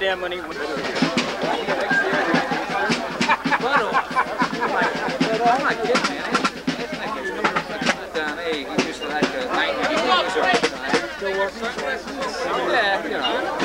Yeah, money. I'm not kidding, man. Down there, he used to like 90s or still working? Yeah, you know.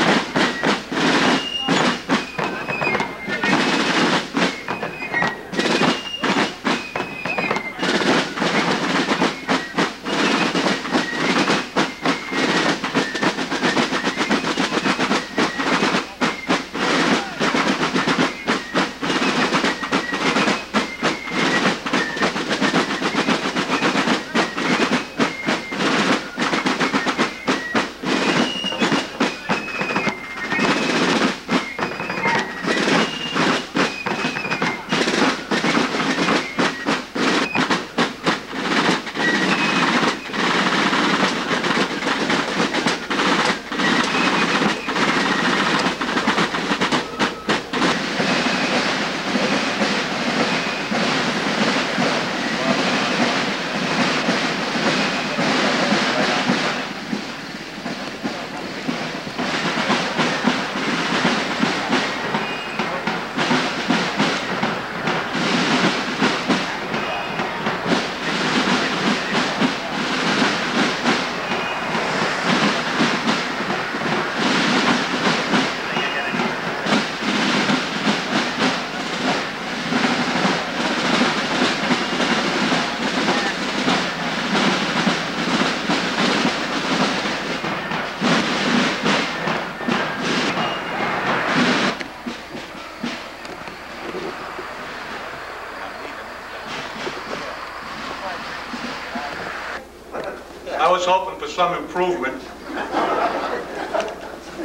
I was hoping for some improvement.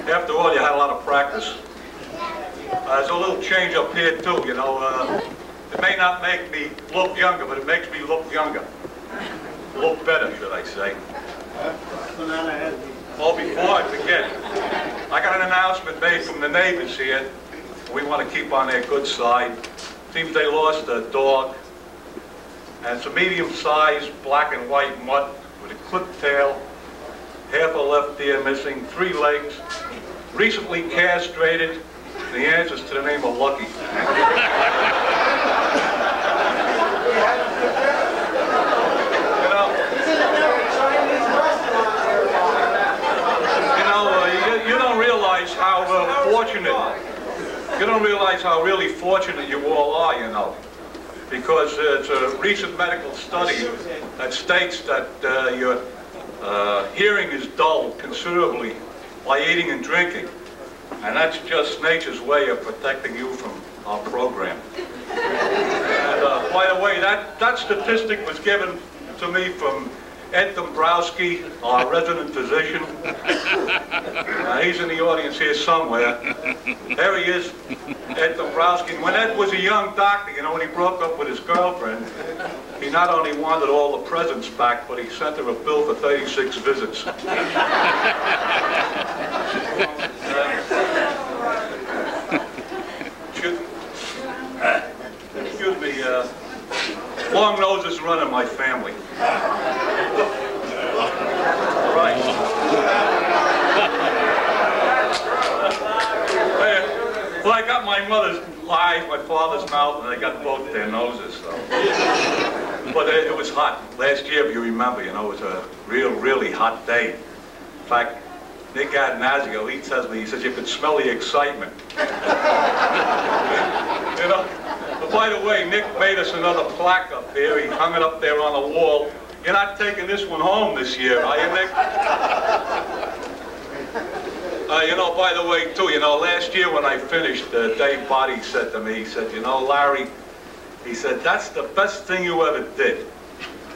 After all, you had a lot of practice. There's a little change up here too, you know. It may not make me look younger, but it makes me look younger. Look better, should I say. Oh, before I forget, I got an announcement made from the neighbors here. We want to keep on their good side. Seems they lost a dog. And it's a medium-sized black and white mutt with a clipped tail, half a left ear missing, 3 legs, recently castrated. The answer's to the name of Lucky. You don't realize how fortunate. You don't realize how really fortunate you all are, you know. Because it's a recent medical study that states that your hearing is dulled considerably by eating and drinking. And that's just nature's way of protecting you from our program. And by the way, that statistic was given to me from Ed Dombrowski, our resident physician. He's in the audience here somewhere. There he is, Ed Dombrowski. When Ed was a young doctor, you know, when he broke up with his girlfriend, he not only wanted all the presents back, but he sent her a bill for 36 visits. Excuse me, long noses run in my family. Right. Well, I got my mother's eyes, my father's mouth, and I got both their noses. So. But it was hot. Last year, if you remember, you know, it was a really hot day. In fact, Nick Adanazio, he tells me, he says, you could smell the excitement. You know? But by the way, Nick made us another plaque up here. He hung it up there on the wall. You're not taking this one home this year, are you, Nick? You know, by the way, too, you know, last year when I finished, Dave Body said to me, he said, you know, Larry, he said, that's the best thing you ever did.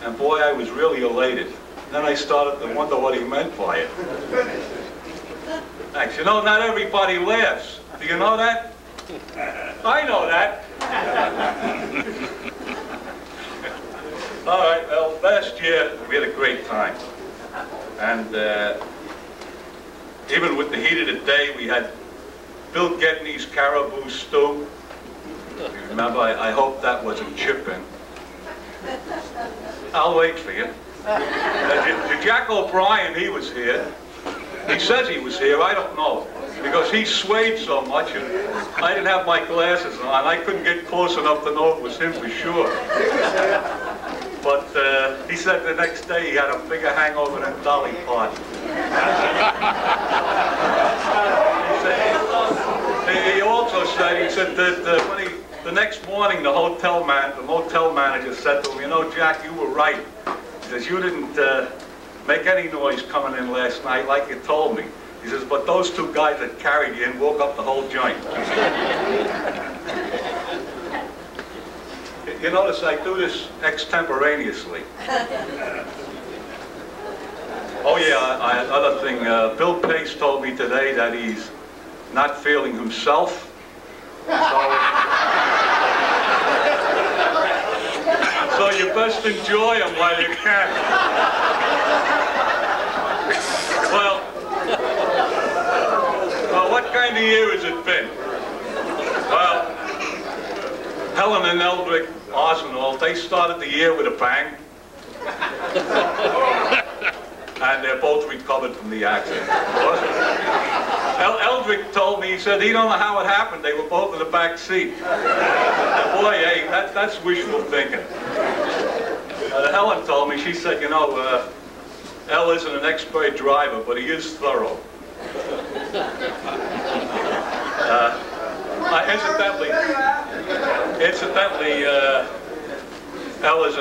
And boy, I was really elated. Then I started to wonder what he meant by it. Thanks. You know, not everybody laughs. Do you know that? I know that. All right, well, last year we had a great time. And even with the heat of the day, we had Bill Gedney's caribou stew. You remember, I hope that wasn't chipping. I'll wait for you. Jack O'Brien, he was here. He says he was here, I don't know. because he swayed so much, and I didn't have my glasses on. I couldn't get close enough to know it was him for sure. But he said the next day he had a bigger hangover than Dolly Parton. He also said, he said that when the next morning the motel manager said to him, you know, Jack, you were right. He says, you didn't make any noise coming in last night like you told me. He says, but those two guys that carried you in woke up the whole joint. You notice I do this extemporaneously. Oh yeah, another thing, Bill Pace told me today that he's not feeling himself. So you best enjoy him while you can. Well, what kind of year has it been? Well, Helen and Eldrick Arsenal, they started the year with a bang. And they're both recovered from the accident. Eldrick told me, he said he don't know how it happened. They were both in the back seat. And boy, hey, that's wishful thinking. Helen told me, she said, you know, El isn't an expert driver, but he is thorough. Incidentally, El is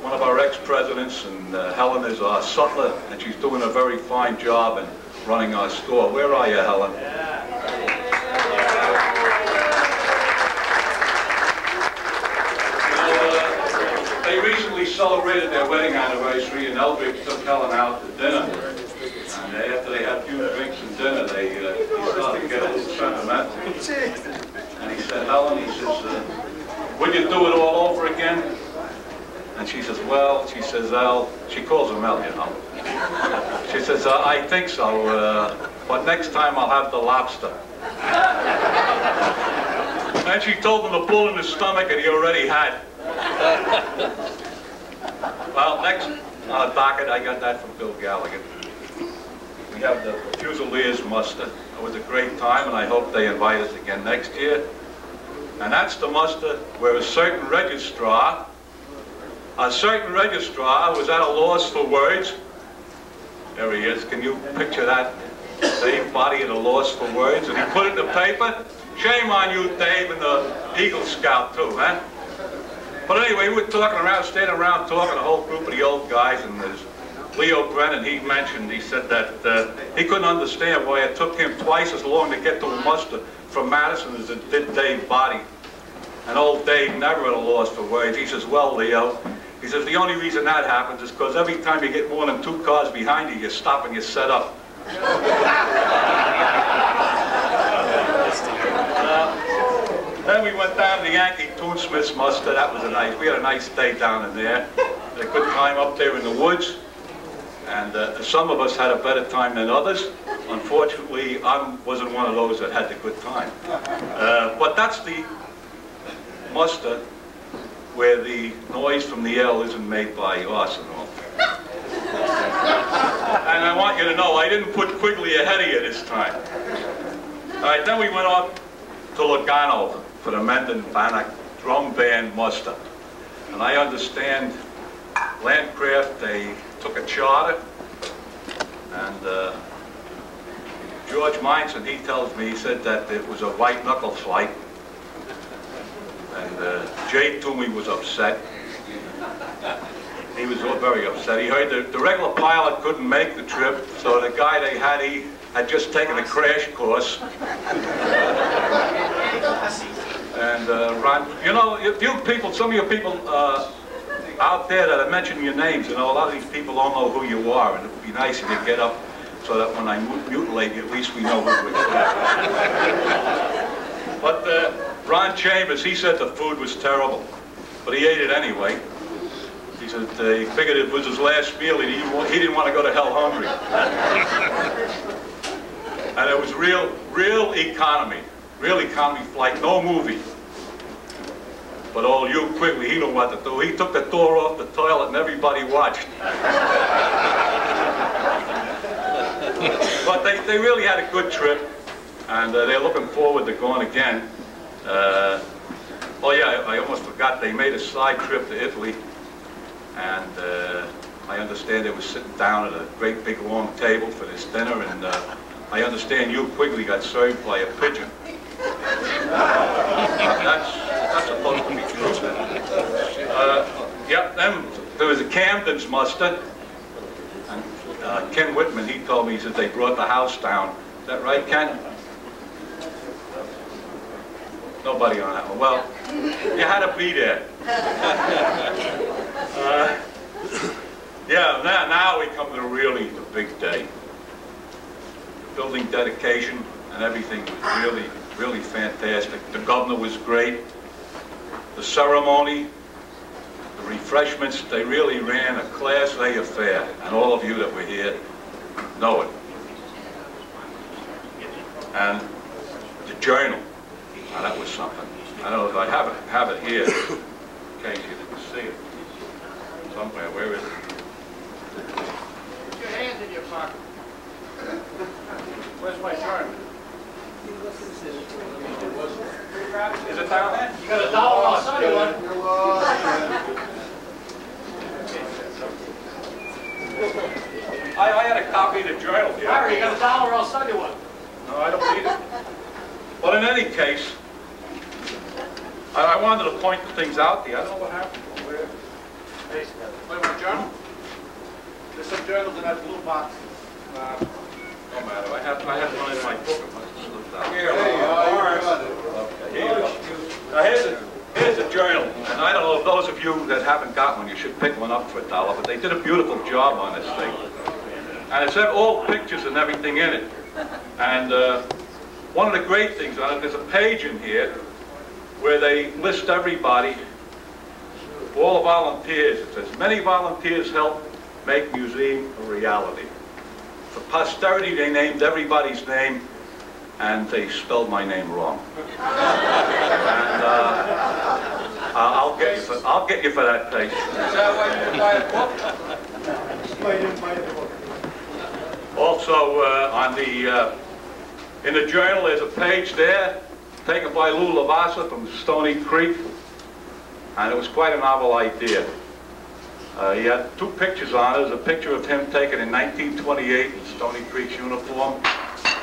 one of our ex-presidents, and Helen is our sutler, and she's doing a very fine job in running our store. Where are you, Helen? They recently celebrated their wedding anniversary, and Eldrick took Helen out to dinner. And after they had a few drinks and dinner, he started to get a little sentimental. And he said, Helen, he says, would you do it all over again? And she says, well, she says, Al, she calls him Al, you know. She says, I think so, but next time I'll have the lobster. And she told him to pull in his stomach, and he already had. Well, next docket, I got that from Bill Gallagher. We have the Fusiliers muster. It was a great time, and I hope they invite us again next year. And that's the muster where a certain registrar was at a loss for words. There he is. Can you picture that? Dave body at a loss for words, and he put it in the paper. Shame on you, Dave, and the Eagle Scout too, huh? But anyway, we were talking around, standing around talking, a whole group of the old guys, and there's Leo Brennan, he said that he couldn't understand why it took him twice as long to get to a muster from Madison as it did Dave Body. And old Dave never at a loss for words. He says, well, Leo, he says, the only reason that happens is because every time you get more than 2 cars behind you, you stop and you set up. Then we went down to the Yankee Toonsmith's muster. That was we had a nice day down in there. Had a good time up there in the woods. And some of us had a better time than others. Unfortunately, I wasn't one of those that had the good time. But that's the muster where the noise from the L isn't made by Arsenal. And I want you to know, I didn't put Quigley ahead of you this time. All right, then we went off to Lugano for the Mendon Bannock drum band muster. And I understand Landcraft, they took a charter, and George Meinson, he tells me, he said that it was a white knuckle flight. And Jay Toomey was upset. He was very upset. He heard the regular pilot couldn't make the trip, so the guy they had, he had just taken a crash course. And Ron, you know, some of you people out there that I mentioned your names, you know, a lot of these people don't know who you are, and it would be nice if you get up so that when I mutilate you, at least we know who it is. But Ron Chambers, he said the food was terrible, but he ate it anyway. He said he figured it was his last meal, and he didn't want to go to hell hungry. And it was real economy flight, no movie. But old Hugh Quigley, he knew what to do. He took the door off the toilet and everybody watched. But they really had a good trip. and they're looking forward to going again. Oh yeah, I almost forgot, they made a side trip to Italy, and I understand they were sitting down at a great big long table for this dinner, and I understand you Quigley got served by a pigeon. That's supposed to be true. Yep, there was a Camden's mustard, and Ken Whitman, he told me, he said they brought the house down. Is that right, Ken? Nobody on that one. Well, you had to be there. Yeah, now we come to really the big day. The building dedication and everything was really fantastic. The governor was great. The ceremony, the refreshments, they really ran a Class A affair, and all of you that were here know it. And the journal, now that was something. I don't know if I have it here, in case you didn't see it. Somewhere, where is it? Put your hands in your pocket. Where's my journal? Is it down there? You got $1, I'll sell you one. I had a copy of the journal here. Larry, you got $1, I'll sell you one. No, I don't need it. But in any case, I wanted to point the things out there. I don't know what happened. Where? Wait, my journal? There's some journals in that blue box. No matter. I have one in my book. It must have slipped out. Here, there you are. Okay, here you go. Now here's a journal, and I don't know if those of you that haven't got one, you should pick one up for $1. But they did a beautiful job on this thing, and it's got all pictures and everything in it. And one of the great things on it, there's a page in here where they list everybody, all the volunteers. It says, many volunteers help make museum a reality. For posterity, they named everybody's name, and they spelled my name wrong. And I'll get you for that page. Is that why you didn't buy a book? Also, in the journal, there's a page there taken by Lou Lavassa from Stony Creek, and it was quite a novel idea. He had 2 pictures on it. There's a picture of him taken in 1928 in Stony Creek's uniform,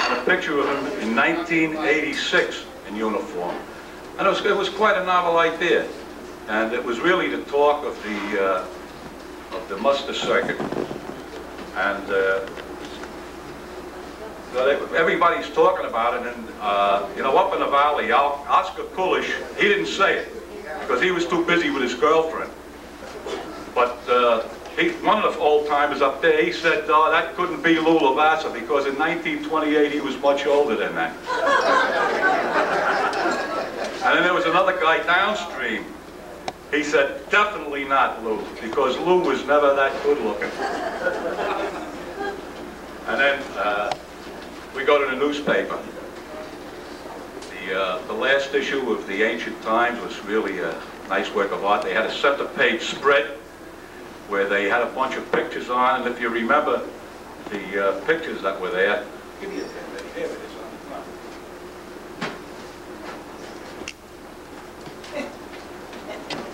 and a picture of him in 1986 in uniform. And it was quite a novel idea, and it was really the talk of the muster circuit. And everybody's talking about it, and you know, up in the valley, Oscar Kulish, he didn't say it because he was too busy with his girlfriend. But one of the old-timers up there, he said that couldn't be Lou Lavassa because in 1928 he was much older than that. And then there was another guy downstream. He said, definitely not Lou, because Lou was never that good looking. And then we go to the newspaper. The last issue of the Ancient Times was really a nice work of art. They had a center page spread where they had a bunch of pictures on, and if you remember the pictures that were there, give me a pen, here it is.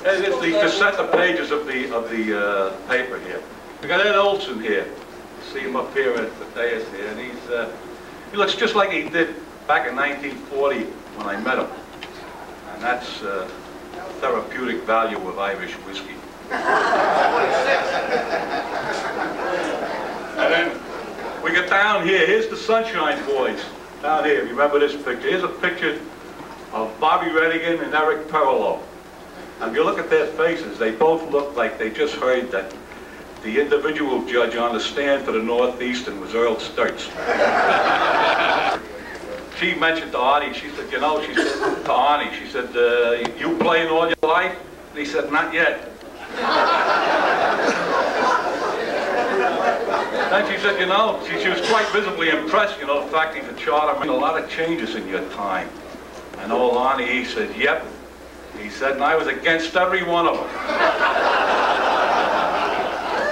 It's the center pages of the paper here. We got Ed Olson here. See him up here at the dais here, and he looks just like he did back in 1940 when I met him. And that's therapeutic value of Irish whiskey. And then we get down here. Here's the Sunshine Boys down here. Remember this picture? Here's a picture of Bobby Redigan and Eric Perillo. And if you look at their faces, they both look like they just heard that the individual judge on the stand for the Northeastern was Earl Sturts. She mentioned to Artie, she said, you know, she said to Arnie, she said, you playing all your life? And he said, not yet. Then she said, you know, she was quite visibly impressed, you know, the fact he's a charter made a lot of changes in your time. And old Arnie, he said, yep. He said, and I was against every one of them.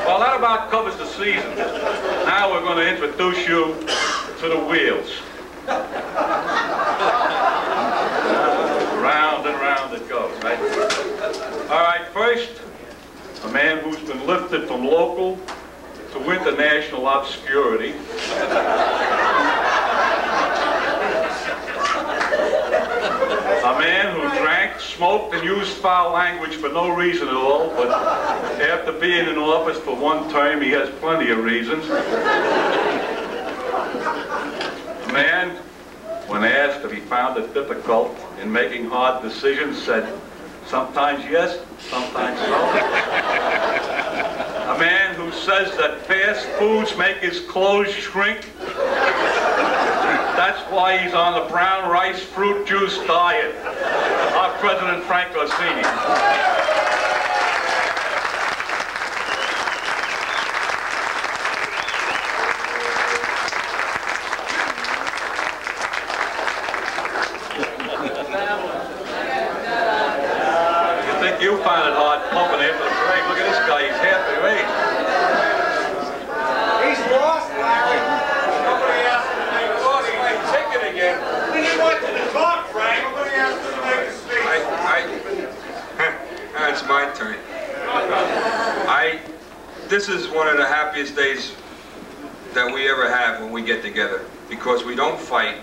Well, that about covers the season. Now we're going to introduce you to the wheels. first, a man who's been lifted from local to international obscurity. A man who drank, smoked, and used foul language for no reason at all, but after being in office for one term, he has plenty of reasons. A man, when asked if he found it difficult in making hard decisions, said, sometimes yes, sometimes no. A man who says that fast foods make his clothes shrink. That's why he's on the brown rice fruit juice diet. Our President Frank Orsini. You think you find it hard pumping after the parade? Look at this guy, he's half the age. He's lost, Larry. Nobody asked him to make a ticket again. We didn't want you to talk, Frank. Nobody asked him to make a speech. It's my turn. This is one of the happiest days that we ever have when we get together, because we don't fight,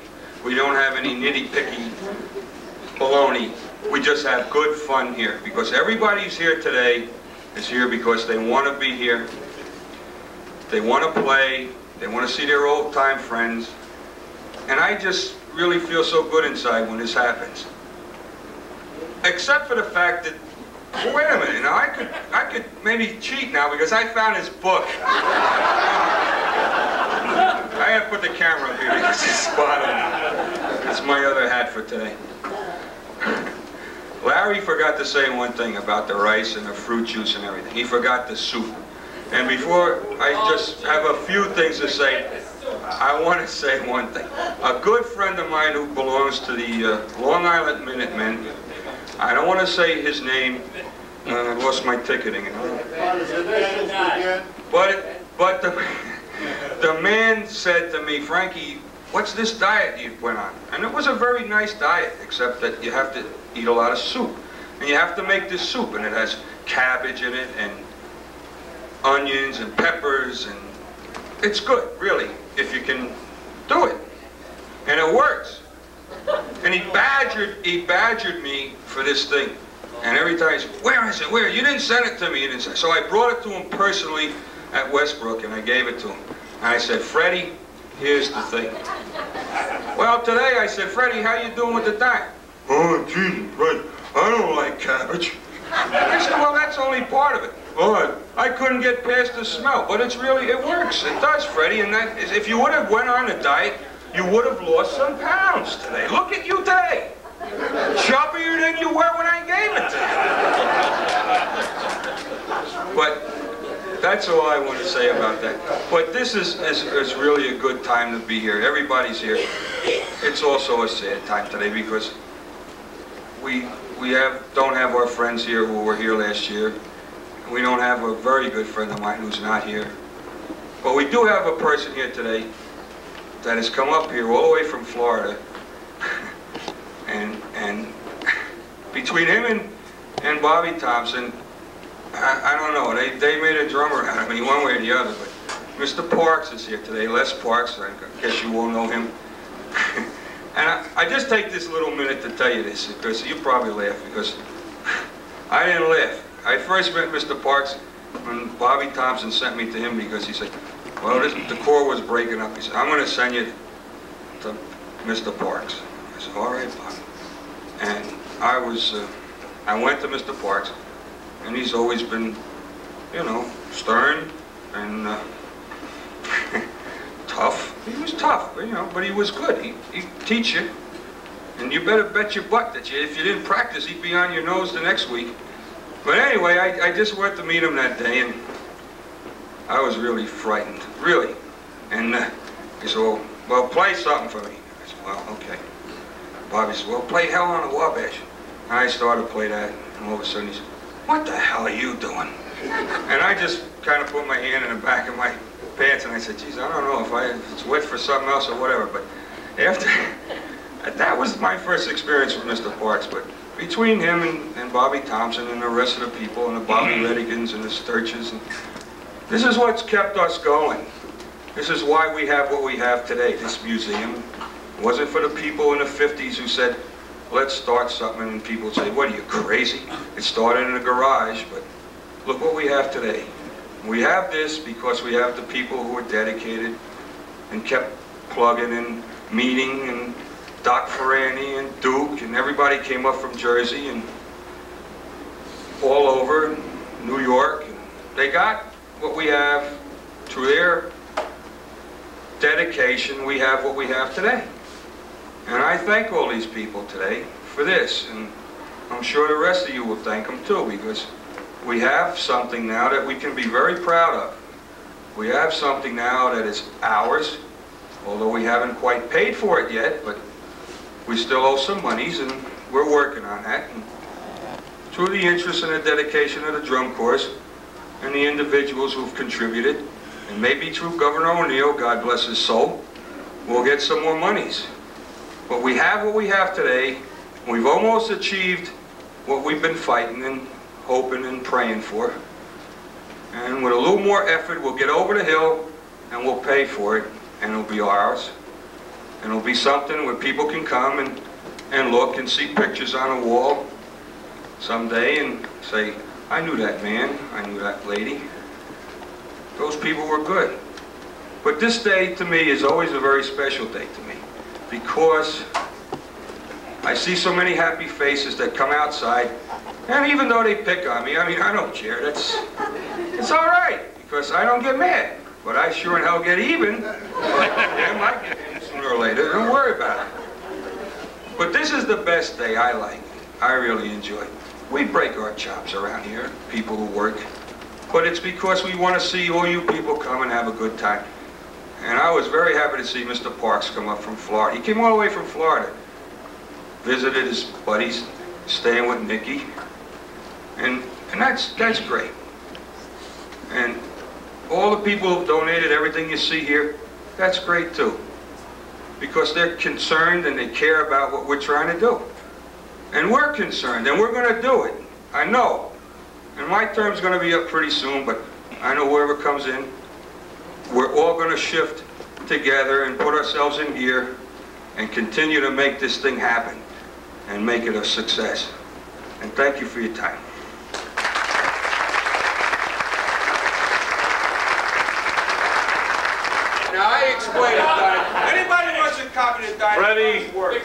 we don't have any nitty-picky baloney. We just have good fun here, because everybody's here today is here because they want to be here, they want to play, they want to see their old-time friends, and I just really feel so good inside when this happens. Except for the fact that, well, wait a minute, now I could maybe cheat now because I found his book. I have to put the camera up here because it's spot on. It's my other hat for today. Larry forgot to say one thing about the rice and the fruit juice and everything. He forgot the soup. And before I just have a few things to say, I want to say one thing. A good friend of mine who belongs to the Long Island Minutemen, I don't want to say his name, I lost my ticketing. But the man said to me, Frankie, what's this diet you went on? And it was a very nice diet, except that you have to eat a lot of soup. And you have to make this soup, and it has cabbage in it, and onions, and peppers, and it's good, really, if you can do it. And it works. And he badgered me for this thing. And every time he said, where is it? Where? You didn't send it to me. You didn't send it. So I brought it to him personally at Westbrook, and I gave it to him. And I said, Freddie, here's the thing. Well, today I said, Freddie, how you doing with the diet? Oh, Jesus, Fred, I don't like cabbage. I said, well, that's only part of it. Oh, I couldn't get past the smell, but it works. It does, Freddie, and that is, if you would have went on the diet, you would have lost some pounds today. Look at you today. Chubbier than you were when I gave it to you. But that's all I want to say about that. But this is really a good time to be here. Everybody's here. It's also a sad time today because we don't have our friends here who were here last year. We don't have a very good friend of mine who's not here. But we do have a person here today that has come up here all the way from Florida. and between him and Bobby Thompson, I don't know, they made a drummer out of me one way or the other. But Mr. Parks is here today, Les Parks, I guess you all know him. And I just take this little minute to tell you this, because you probably laugh, because I didn't laugh. I first met Mr. Parks when Bobby Thompson sent me to him because he said, well, the Corps was breaking up. He said, I'm going to send you to Mr. Parks. I said, all right, Bob. And I went to Mr. Parks, and he's always been, you know, stern and tough. He was tough, you know, but he was good. He'd teach you, and you better bet your butt that if you didn't practice, he'd be on your nose the next week. But anyway, I just went to meet him that day, and I was really frightened, really. And he said, well, play something for me. I said, well, okay. Bobby said, well, play Hell on a Wabash. And I started to play that, and all of a sudden he said, what the hell are you doing? And I just kind of put my hand in the back of my pants, and I said, geez, I don't know if it's wet for something else or whatever. But after that was my first experience with Mr. Parks, but between him and Bobby Thompson and the rest of the people and the Bobby Redigans and the Sturches, and this is what's kept us going. This is why we have what we have today, this museum. It wasn't for the people in the 50s who said, let's start something, and people say, what are you, crazy? It started in a garage, but look what we have today. We have this because we have the people who are dedicated and kept plugging and meeting, and Doc Ferrani and Duke, and everybody came up from Jersey and all over New York. And they got what we have through their dedication. We have what we have today. And I thank all these people today for this, and I'm sure the rest of you will thank them too, because we have something now that we can be very proud of. We have something now that is ours, although we haven't quite paid for it yet, but we still owe some monies, and we're working on that. And through the interest and the dedication of the drum corps and the individuals who've contributed, and maybe through Governor O'Neill, God bless his soul, we'll get some more monies. But we have what we have today. We've almost achieved what we've been fighting and hoping and praying for. And with a little more effort, we'll get over the hill and we'll pay for it, and it'll be ours. And it'll be something where people can come and look and see pictures on a wall someday and say, I knew that man, I knew that lady. Those people were good. But this day to me is always a very special day to me, because I see so many happy faces that come outside, and even though they pick on me, I mean, I don't care. It's all right, because I don't get mad. But I sure in hell get even. I might get even sooner or later. Don't worry about it. But this is the best day I like. I really enjoy it. We break our chops around here, people who work. But it's because we want to see all you people come and have a good time. And I was very happy to see Mr. Parks come up from Florida. He came all the way from Florida. Visited his buddies, staying with Nicky. And that's great. And all the people who've donated everything you see here, that's great too. Because they're concerned and they care about what we're trying to do. And we're concerned, and we're going to do it. I know. And my term's going to be up pretty soon, but I know whoever comes in, we're all going to shift together and put ourselves in gear and continue to make this thing happen and make it a success. And thank you for your time. Now I explained it, Don. Anybody wants a copy of the Freddie, work?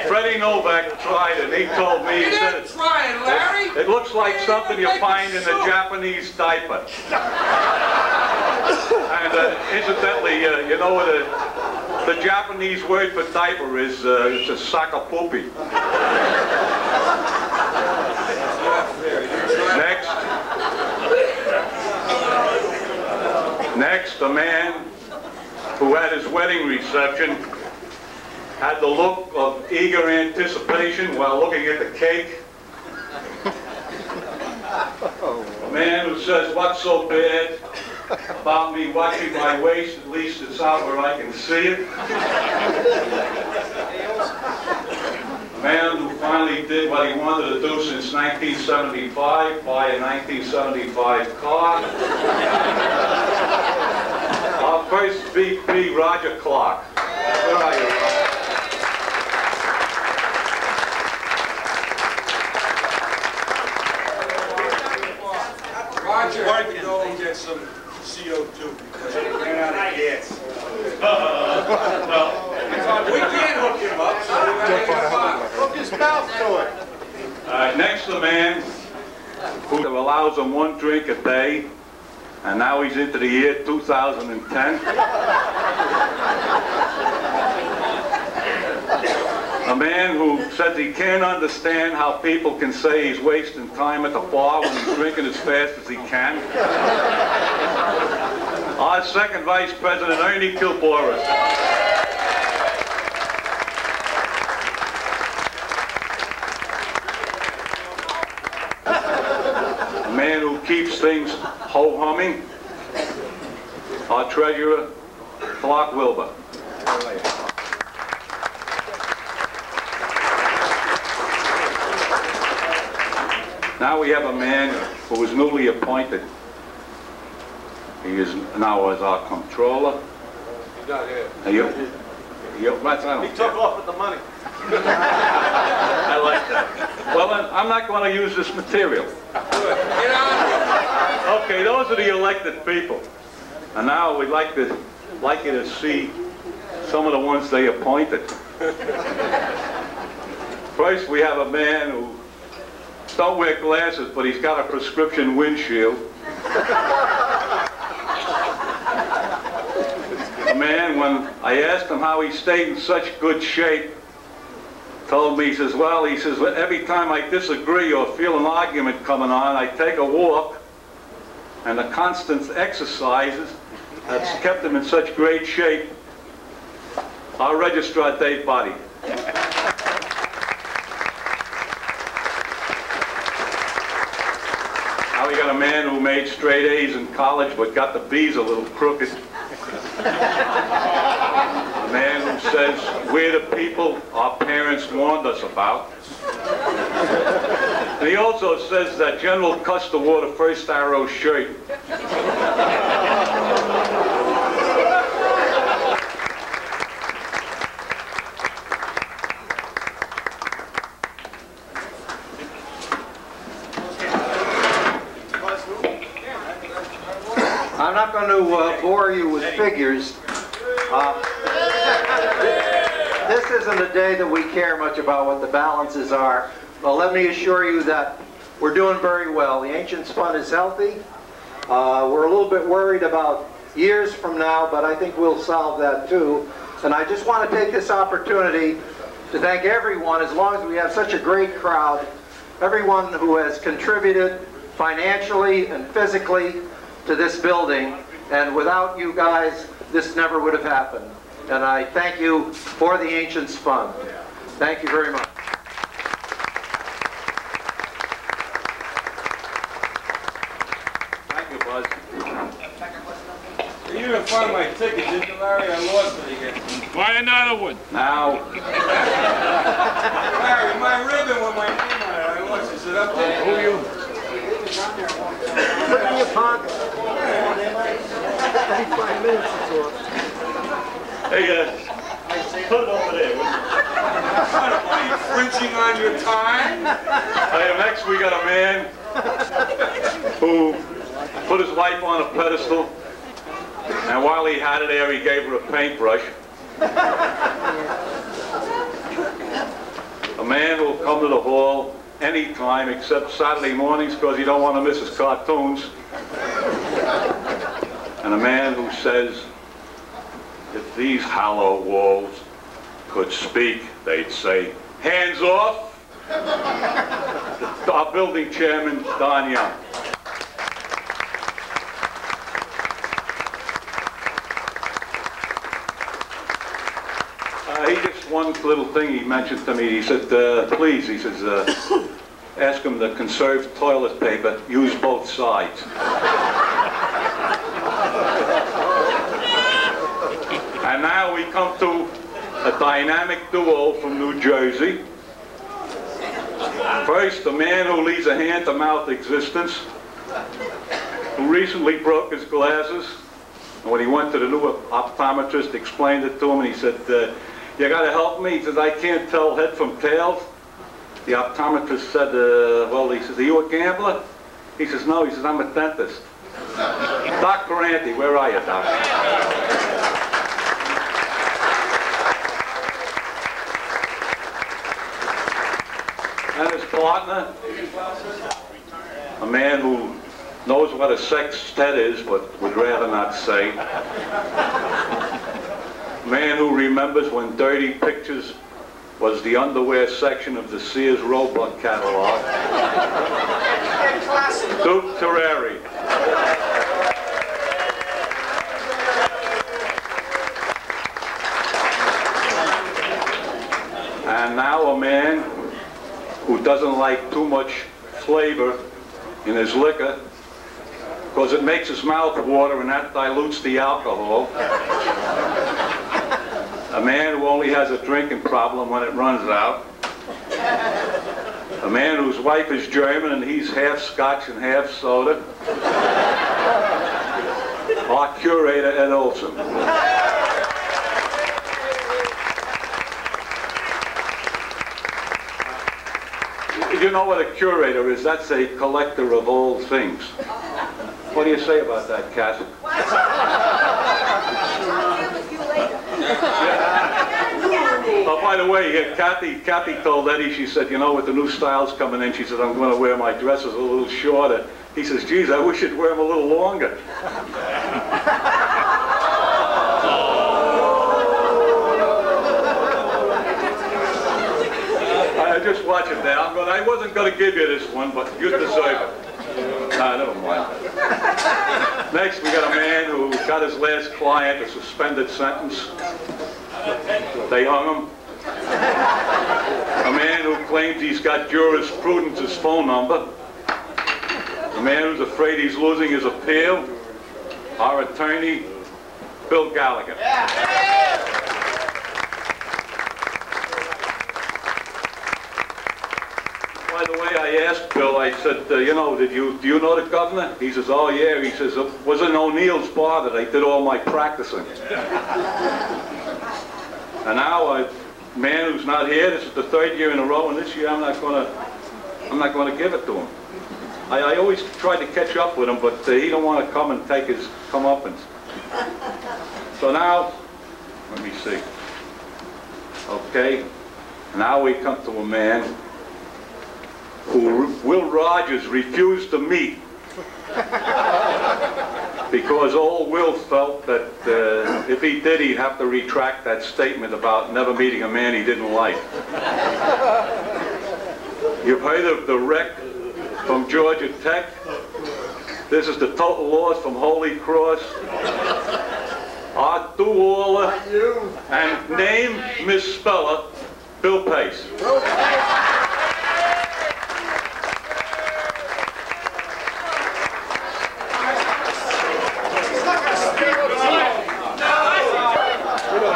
Freddie Novak tried it. He told me, he said, trying, Larry. it looks like something you find in a Japanese diaper. And incidentally, you know what the Japanese word for diaper is? It's a sakapupi. Next, a man who at his wedding reception had the look of eager anticipation while looking at the cake. A man who says, what's so bad about me watching my waist? At least it's out where I can see it. A man who finally did what he wanted to do since 1975, buy a 1975 car. Our first VP, Roger Clark. Where are you, Roger? Roger had to go and get some CO2 because he ran out of gas. We can't hook him up, so we gotta get him out. Hook his mouth to it. Next, the man who allows him one drink a day, and now he's into the year 2010. A man who says he can't understand how people can say he's wasting time at the bar when he's drinking as fast as he can. Our second Vice President, Ernie Kilboris. A man who keeps things ho-humming. Our treasurer, Clark Wilbur. Now we have a man who was newly appointed. He is now as our comptroller. He's not here. He took off with the money. I like that. Well, then, I'm not going to use this material. Okay, those are the elected people. And now we'd like you to see some of the ones they appointed. First, we have a man who don't wear glasses, but he's got a prescription windshield. A man, when I asked him how he stayed in such good shape, told me, he says, every time I disagree or feel an argument coming on, I take a walk, and the constant exercises that's kept him in such great shape. Our registrar, Dave Body. Now we got a man who made straight A's in college, but got the B's a little crooked. A man who says, we're the people our parents warned us about. And he also says that General Custer wore the first arrow shirt. I'm not going to bore you with figures. This isn't a day that we care much about what the balances are. But let me assure you that we're doing very well. The Ancients Fund is healthy. We're a little bit worried about years from now, but I think we'll solve that too. And I just want to take this opportunity to thank everyone, as long as we have such a great crowd, everyone who has contributed financially and physically to this building, and without you guys, this never would have happened. And I thank you for the Ancients Fund. Thank you very much. Thank you, Buzz. You didn't find my ticket, did you, Larry? I lost it again. Buy another one. Now, Larry, my ribbon with my name on it, I lost it. Is it up there? Who are you? Put it in your pocket. Every 5 minutes it's off. hey, put it over there. Are you infringing on your time? Hey, next we got a man who put his wife on a pedestal, and while he had her there, he gave her a paintbrush. A man who will come to the hall anytime except Saturday mornings because he don't want to miss his cartoons. And a man who says, if these hollow walls could speak, they'd say, hands off. Our building chairman, Don Young. He just one little thing he mentioned to me. He said, please, he says, ask him to conserve toilet paper, use both sides. And now we come to a dynamic duo from New Jersey. First, a man who leads a hand-to-mouth existence, who recently broke his glasses. And when he went to the new optometrist, explained it to him, and he said, you got to help me. He says, I can't tell head from tails. The optometrist said, well, he says, are you a gambler? He says, no. He says, I'm a dentist. Dr. Andy, where are you, Doctor? And his partner, a man who knows what a sextet is, but would rather not say. A man who remembers when Dirty Pictures was the underwear section of the Sears Roebuck catalog. Duke Terreri. And now a man who doesn't like too much flavor in his liquor because it makes his mouth water and that dilutes the alcohol. A man who only has a drinking problem when it runs out. A A man whose wife is German and he's half Scotch and half soda. Our curator, Ed Olson. You know what a curator is? That's a collector of old things. What do you say about that, Kat? Oh, by the way, Kathy told Eddie, she said, you know, with the new styles coming in, she said, I'm going to wear my dresses a little shorter. He says, geez, I wish you'd wear them a little longer. Just watch it there. I wasn't going to give you this one, but you deserve it. Nah, never mind. Next, we got a man who got his last client a suspended sentence. They hung him. A man who claims he's got jurisprudence's phone number. A man who's afraid he's losing his appeal. Our attorney, Bill Gallagher. By the way, I asked Bill, I said, you know, do you know the governor? He says, oh yeah. He says, it was in O'Neill's bar that I did all my practicing. And now a man who's not here, this is the third year in a row, and this year I'm not going to give it to him. I always try to catch up with him, but he don't want to come and take his comeuppance. So now, let me see. Okay, now we come to a man who Will Rogers refused to meet because old Will felt that if he did, he'd have to retract that statement about never meeting a man he didn't like. You've heard of the wreck from Georgia Tech? This is the total loss from Holy Cross. Art Duwaller and name misspeller Bill Pace.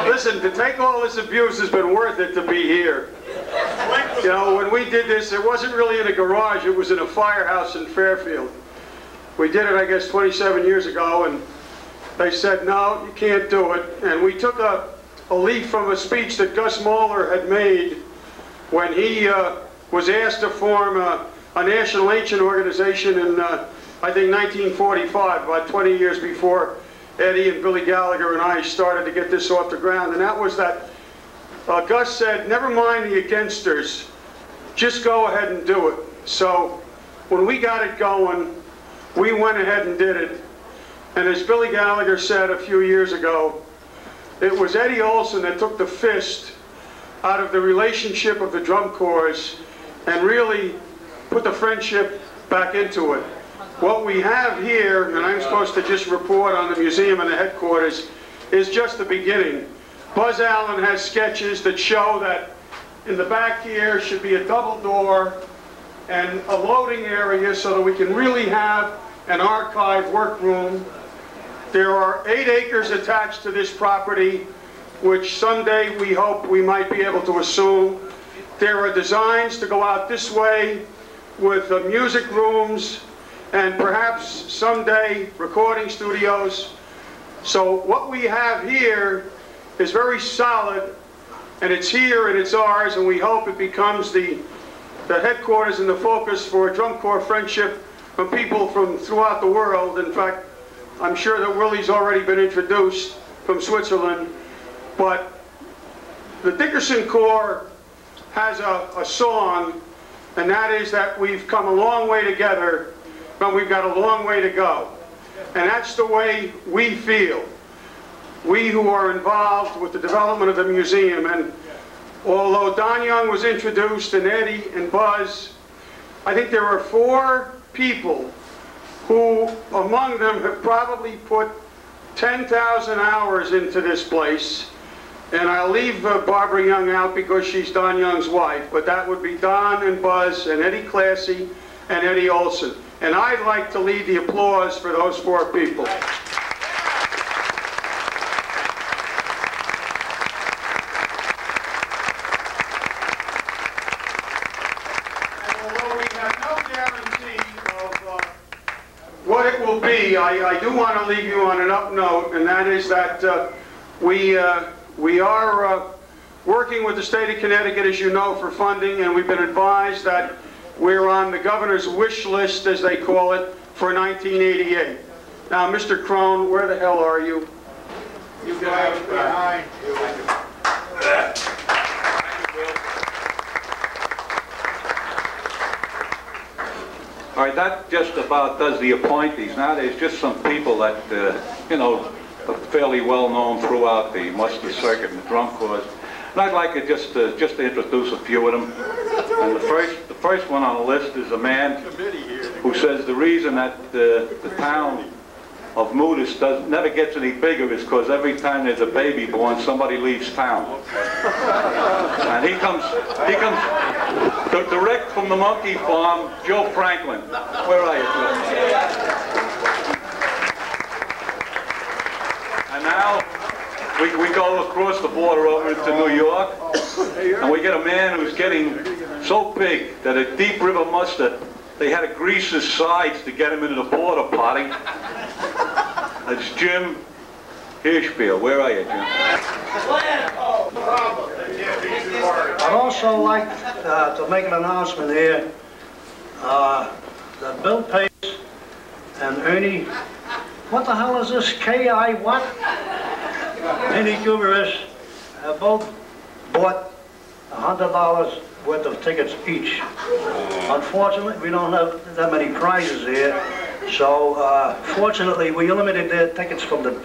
Listen, to take all this abuse has been worth it to be here. You know, when we did this, it wasn't really in a garage, it was in a firehouse in Fairfield. We did it, I guess, 27 years ago, and they said, no, you can't do it. And we took a leaf from a speech that Gus Moeller had made when he was asked to form a national ancient organization in, I think, 1945, about 20 years before Eddie and Billy Gallagher and I started to get this off the ground. And that was that Gus said, never mind the againsters, just go ahead and do it. So when we got it going, we went ahead and did it. And as Billy Gallagher said a few years ago, it was Eddie Olson that took the fist out of the relationship of the drum corps and really put the friendship back into it. What we have here, and I'm supposed to just report on the museum and the headquarters, is just the beginning. Buzz Allen has sketches that show that in the back here should be a double door and a loading area so that we can really have an archive workroom. There are 8 acres attached to this property, which someday we hope we might be able to assume. There are designs to go out this way with music rooms and perhaps someday recording studios. So what we have here is very solid, and it's here and it's ours, and we hope it becomes the headquarters and the focus for drum corps friendship from people from throughout the world. In fact, I'm sure that Willie's already been introduced from Switzerland, but the Dickerson Corps has a song, and that is that we've come a long way together, but we've got a long way to go. And that's the way we feel, we who are involved with the development of the museum. And although Don Young was introduced, and Eddie and Buzz, I think there are 4 people who, among them, have probably put 10,000 hours into this place. And I'll leave Barbara Young out because she's Don Young's wife, but that would be Don and Buzz and Eddie Classy and Eddie Olson. And I'd like to lead the applause for those 4 people. guarantee of what it will be. I do want to leave you on an up note, and that is that we are working with the state of Connecticut, as you know, for funding, and we've been advised that we're on the governor's wish list, as they call it, for 1988. Now, Mr. Crone, where the hell are you? You guys behind. All right, that just about does the appointees. Now there's just some people that, you know, are fairly well known throughout the muster circuit and the drum corps. And I'd like to just to introduce a few of them. And the first one on the list is a man who says the reason that the town of Moodus never gets any bigger is because every time there's a baby born, somebody leaves town. And he comes direct from the monkey farm, Joe Franklin. Where are you, Joe? And now we go across the border over into New York, and we get a man who's getting so big that at Deep River Muster, they had to grease his sides to get him into the porta potty. That's Jim Hirschfield. Where are you, Jim? I'd also like to make an announcement here that Bill Pace and Ernie, what the hell is this, K.I. what? Ernie Guberis have both bought $100 worth of tickets each. Unfortunately, we don't have that many prizes here, so fortunately we limited their tickets from the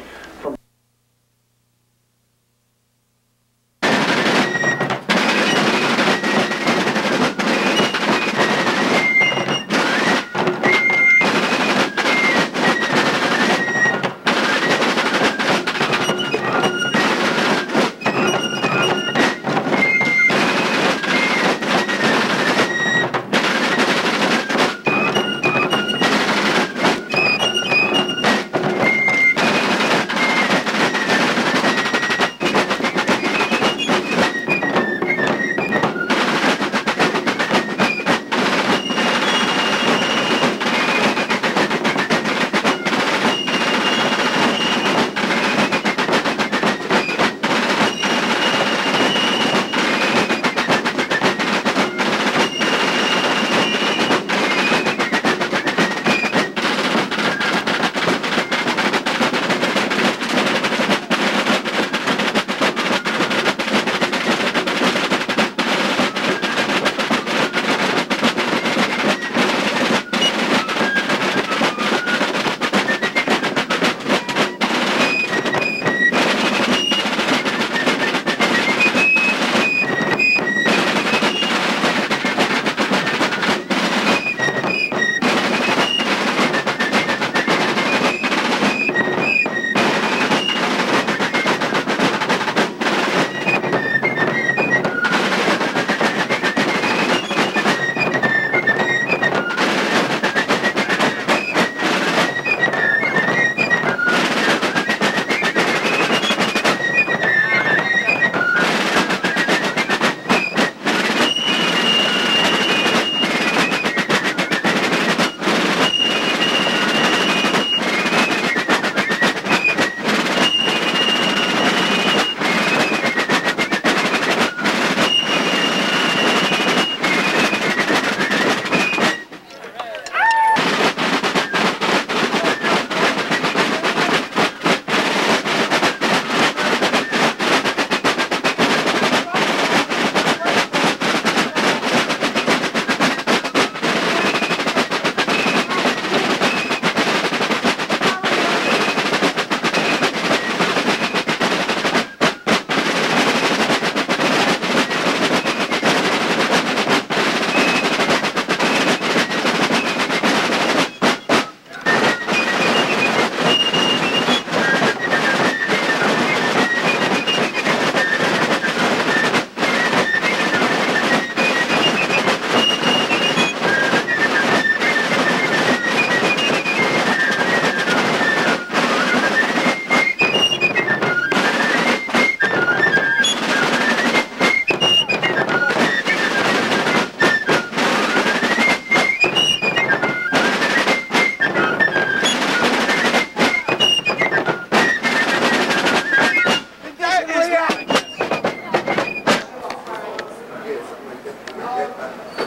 it.